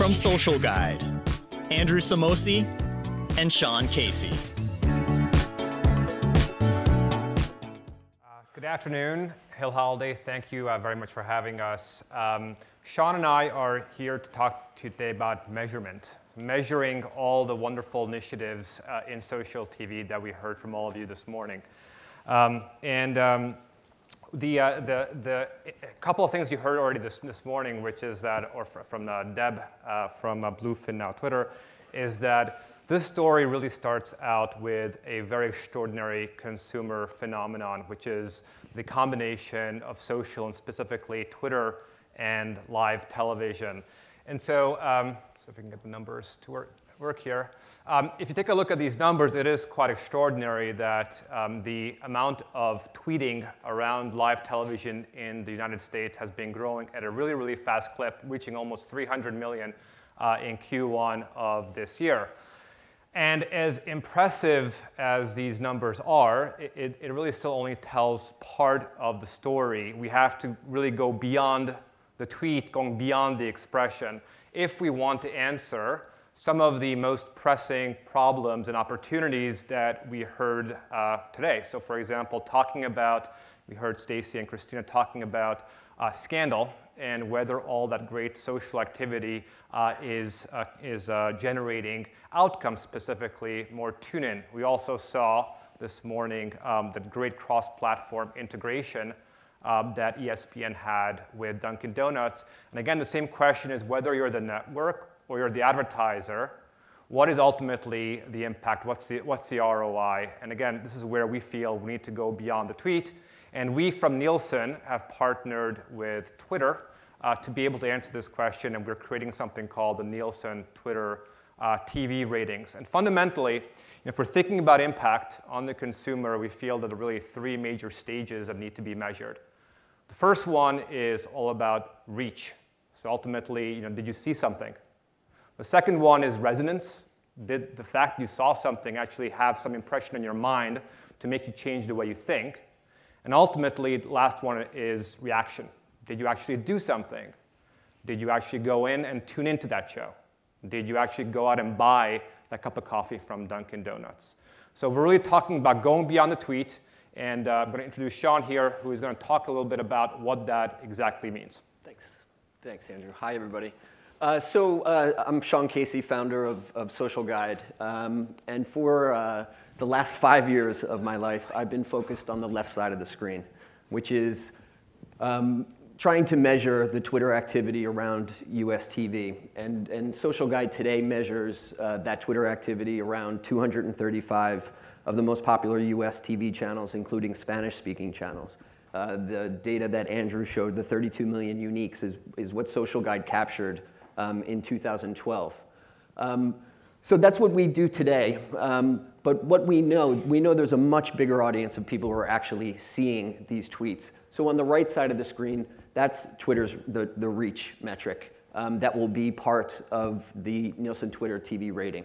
from Social Guide, Andrew Samosi and Sean Casey. Good afternoon, Holliday. Thank you very much for having us. Sean and I are here to talk today about measurement, measuring all the wonderful initiatives in social TV that we heard from all of you this morning. The couple of things you heard already this morning, which is that, or from Deb from Bluefin Now Twitter, is that this story really starts out with a very extraordinary consumer phenomenon, which is the combination of social and specifically Twitter and live television. And so, if we can get the numbers to work here. If you take a look at these numbers, it is quite extraordinary that the amount of tweeting around live television in the United States has been growing at a really, really fast clip, reaching almost 300 million in Q1 of this year. And as impressive as these numbers are, it really still only tells part of the story. We have to really go beyond the tweet, going beyond the expression, if we want to answer some of the most pressing problems and opportunities that we heard today. So for example, we heard Stacy and Christina talking about scandal and whether all that great social activity is generating outcomes, specifically more tune-in. We also saw this morning the great cross-platform integration that ESPN had with Dunkin' Donuts. And again, the same question is whether you're the network or you're the advertiser, what is ultimately the impact? What's the ROI? And again, this is where we feel we need to go beyond the tweet. And we from Nielsen have partnered with Twitter to be able to answer this question, and we're creating something called the Nielsen Twitter TV ratings. And fundamentally, if we're thinking about impact on the consumer, we feel that there are really three major stages that need to be measured. The first one is all about reach. So ultimately, did you see something? The second one is resonance. Did the fact you saw something actually have some impression in your mind to make you change the way you think? And ultimately, the last one is reaction. Did you actually do something? Did you actually go in and tune into that show? Did you actually go out and buy that cup of coffee from Dunkin' Donuts? So we're really talking about going beyond the tweet, and I'm going to introduce Sean here, who is going to talk a little bit about what that exactly means. Thanks, Andrew. Hi, everybody. I'm Sean Casey, founder of Social Guide, and for the last 5 years of my life, I've been focused on the left side of the screen, which is trying to measure the Twitter activity around US TV. And Social Guide today measures that Twitter activity around 235 of the most popular US TV channels, including Spanish-speaking channels. The data that Andrew showed, the 32 million uniques, is what Social Guide captured in 2012. So that's what we do today. But what we know there's a much bigger audience of people who are actually seeing these tweets. So on the right side of the screen, that's Twitter's the reach metric that will be part of the Nielsen Twitter TV rating.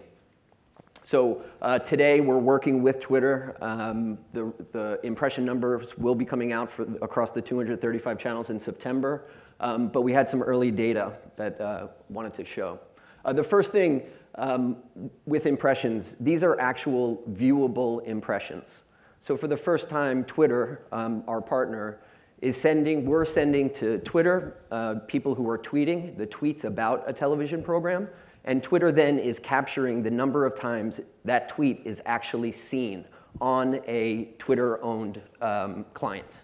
So today we're working with Twitter. The impression numbers will be coming out across the 235 channels in September. But we had some early data that wanted to show. The first thing with impressions, these are actual viewable impressions. So for the first time, Twitter, our partner, we're sending to Twitter people who are tweeting the tweets about a television program, and Twitter then is capturing the number of times that tweet is actually seen on a Twitter-owned client.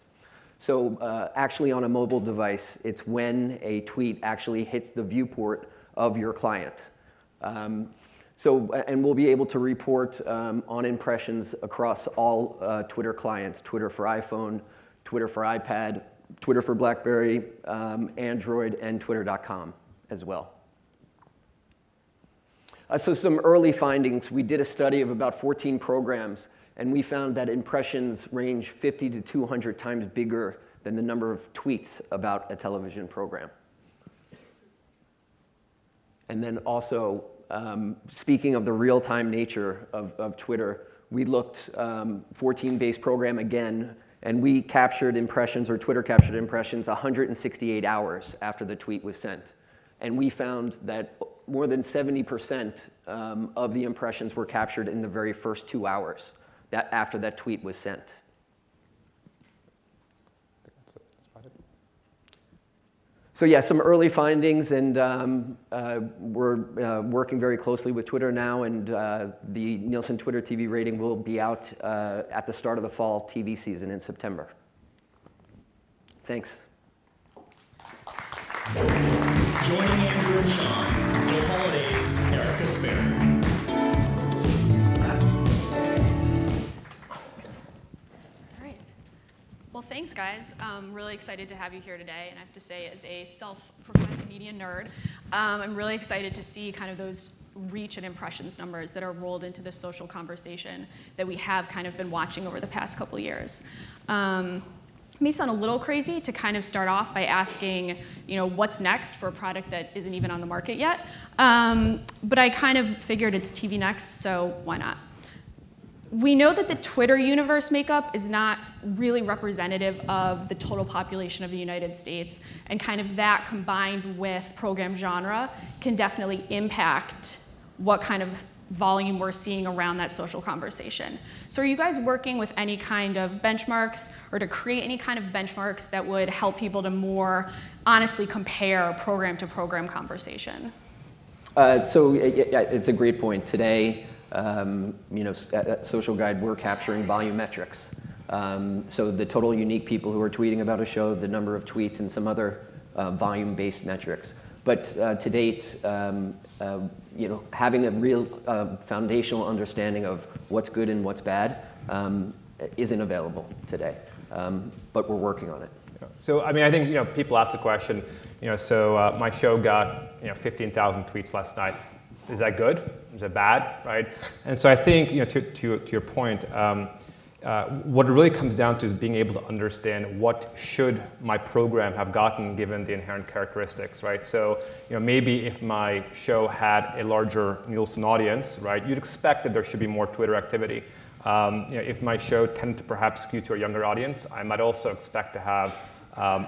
So actually on a mobile device, it's when a tweet actually hits the viewport of your client. And we'll be able to report on impressions across all Twitter clients, Twitter for iPhone, Twitter for iPad, Twitter for BlackBerry, Android, and Twitter.com as well. So some early findings. We did a study of about 14 programs, and we found that impressions range 50 to 200 times bigger than the number of tweets about a television program. And then also, speaking of the real-time nature of Twitter, we looked 14-base program again, and we captured impressions, or Twitter captured impressions, 168 hours after the tweet was sent. And we found that more than 70% of the impressions were captured in the very first 2 hours after that tweet was sent. So yeah, some early findings, and we're working very closely with Twitter now, and the Nielsen Twitter TV rating will be out at the start of the fall TV season in September. Thanks. Joining Andrew and Sean, the Hollidays, Erica Sparrow. Well, thanks, guys. I'm really excited to have you here today. And I have to say, as a self-professed media nerd, I'm really excited to see kind of those reach and impressions numbers that are rolled into the social conversation that we have kind of been watching over the past couple of years. It may sound a little crazy to kind of start off by asking, what's next for a product that isn't even on the market yet. But I kind of figured it's TVnext, so why not? We know that the Twitter universe makeup is not really representative of the total population of the United States, and kind of that combined with program genre can definitely impact what kind of volume we're seeing around that social conversation. So are you guys working with any kind of benchmarks or to create any kind of benchmarks that would help people to more honestly compare program to program conversation? So yeah, it's a great point. Today, at Social Guide, we're capturing volume metrics. So the total unique people who are tweeting about a show, the number of tweets, and some other volume-based metrics. But to date, having a real foundational understanding of what's good and what's bad isn't available today. But we're working on it. So I mean, I think people ask the question. So my show got 15,000 tweets last night. Is that good? Is it bad? Right? And so I think to your point, what it really comes down to is being able to understand what should my program have gotten given the inherent characteristics, right? So maybe if my show had a larger Nielsen audience, right, you'd expect that there should be more Twitter activity. If my show tended to perhaps skew to a younger audience, I might also expect to have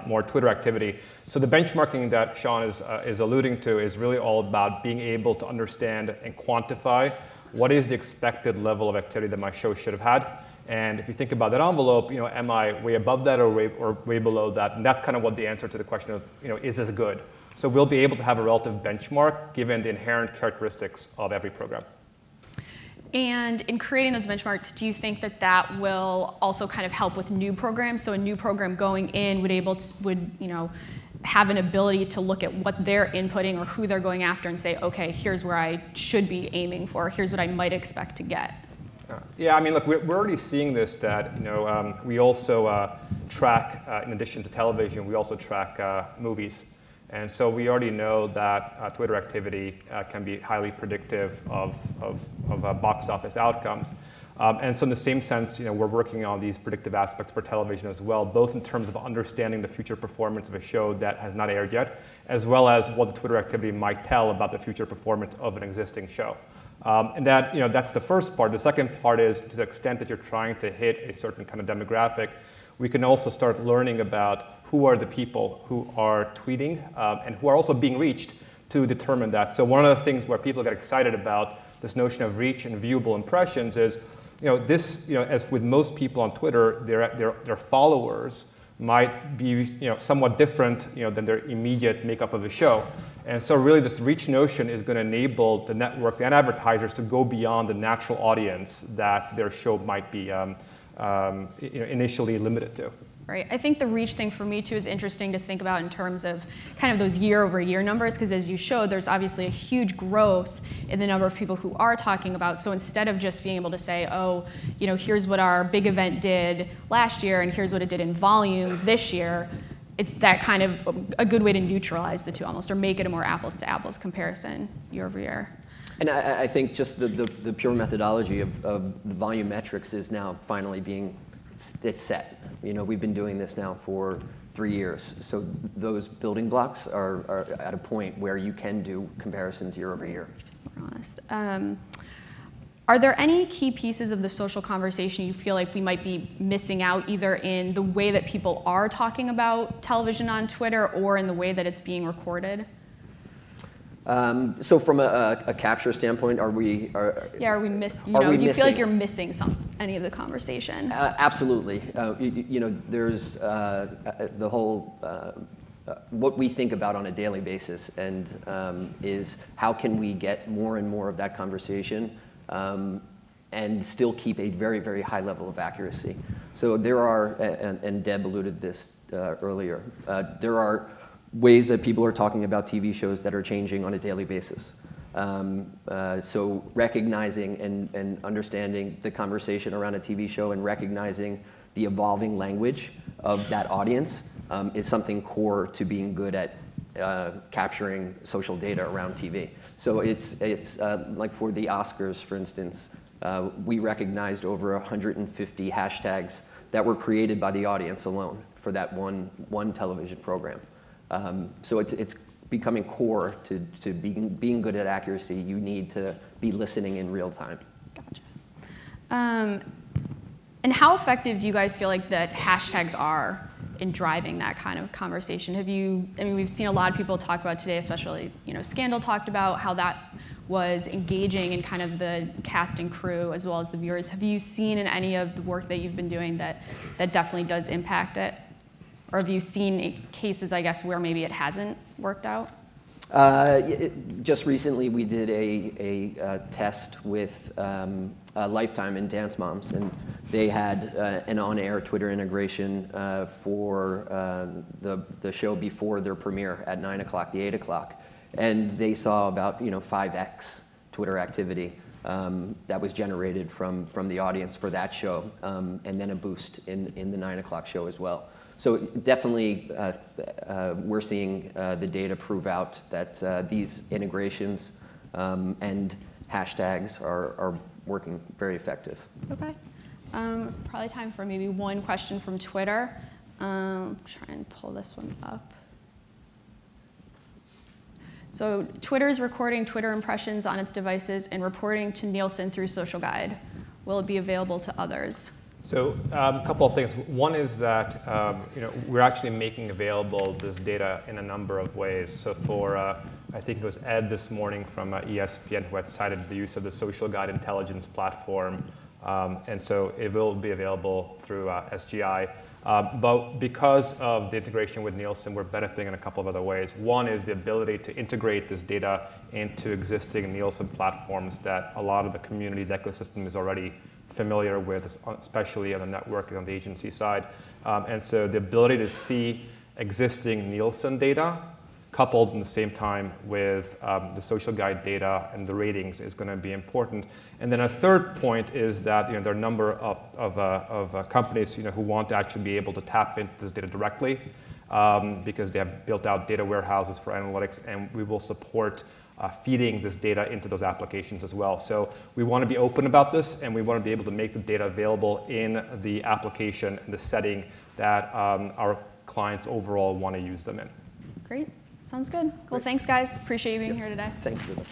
more Twitter activity. So the benchmarking that Sean is alluding to is really all about being able to understand and quantify what is the expected level of activity that my show should have had. And if you think about that envelope, am I way above that or way below that? And that's kind of what the answer to the question of, is this good? So we'll be able to have a relative benchmark given the inherent characteristics of every program. And in creating those benchmarks, do you think that that will also kind of help with new programs? So a new program going in would have an ability to look at what they're inputting or who they're going after and say, okay, here's where I should be aiming for. Here's what I might expect to get. Yeah, I mean, look, we're already seeing this. That we also track, in addition to television, we also track movies. And so we already know that Twitter activity can be highly predictive of box office outcomes. And so in the same sense, we're working on these predictive aspects for television as well, both in terms of understanding the future performance of a show that has not aired yet, as well as what the Twitter activity might tell about the future performance of an existing show. And that, that's the first part. The second part is, to the extent that you're trying to hit a certain kind of demographic, we can also start learning about who are the people who are tweeting and who are also being reached to determine that. So one of the things where people get excited about this notion of reach and viewable impressions is, as with most people on Twitter, their followers might be somewhat different than their immediate makeup of the show. And so really this reach notion is going to enable the networks and advertisers to go beyond the natural audience that their show might be initially limited to. Right. I think the reach thing for me too is interesting to think about in terms of kind of those year-over-year numbers, because as you showed, there's obviously a huge growth in the number of people who are talking about. So instead of just being able to say, oh, here's what our big event did last year and here's what it did in volume this year, it's that kind of a good way to neutralize the two almost, or make it a more apples-to-apples comparison year over year. And I think just the pure methodology of the volume metrics is now finally it's set. We've been doing this now for 3 years. So those building blocks are at a point where you can do comparisons year over year. More honest. Are there any key pieces of the social conversation you feel like we might be missing out, either in the way that people are talking about television on Twitter or in the way that it's being recorded? So from a capture standpoint, are we? Yeah, are we do you feel like you're missing any of the conversation? Absolutely. There's the whole what we think about on a daily basis, and is how can we get more and more of that conversation, and still keep a very, very high level of accuracy. So there are, and Deb alluded this earlier, there are ways that people are talking about TV shows that are changing on a daily basis. So recognizing and understanding the conversation around a TV show and recognizing the evolving language of that audience is something core to being good at capturing social data around TV. So it's like for the Oscars, for instance, we recognized over 150 hashtags that were created by the audience alone for that one television program. So it's becoming core to being good at accuracy. You need to be listening in real time. Gotcha. And how effective do you guys feel like that hashtags are in driving that kind of conversation? We've seen a lot of people talk about today, especially, Scandal talked about how that was engaging in kind of the cast and crew as well as the viewers. Have you seen in any of the work that you've been doing that definitely does impact it? Or have you seen cases, I guess, where maybe it hasn't worked out? Just recently, we did a test with Lifetime and Dance Moms, and they had an on-air Twitter integration for the show before their premiere at 9 o'clock, the 8 o'clock, and they saw about 5x Twitter activity that was generated from the audience for that show, and then a boost in the 9 o'clock show as well. So definitely, we're seeing the data prove out that these integrations and hashtags are working very effective. Okay. Probably time for maybe one question from Twitter. Try and pull this one up. So Twitter is recording Twitter impressions on its devices and reporting to Nielsen through Social Guide. Will it be available to others? So a couple of things. One is that we're actually making available this data in a number of ways. So for, I think it was Ed this morning from ESPN who had cited the use of the Social Guide intelligence platform. And so it will be available through SGI. But because of the integration with Nielsen, we're benefiting in a couple of other ways. One is the ability to integrate this data into existing Nielsen platforms that a lot of the community, the ecosystem is already familiar with, especially on the network and on the agency side. And so the ability to see existing Nielsen data coupled in the same time with the Social Guide data and the ratings is going to be important. And then a third point is that there are a number of companies who want to actually be able to tap into this data directly because they have built out data warehouses for analytics, and we will support feeding this data into those applications as well. So we want to be open about this, and we want to be able to make the data available in the application and the setting that our clients overall want to use them in. Great. Sounds good. Well, thanks, guys. Appreciate you being here today. Thanks, Lisa.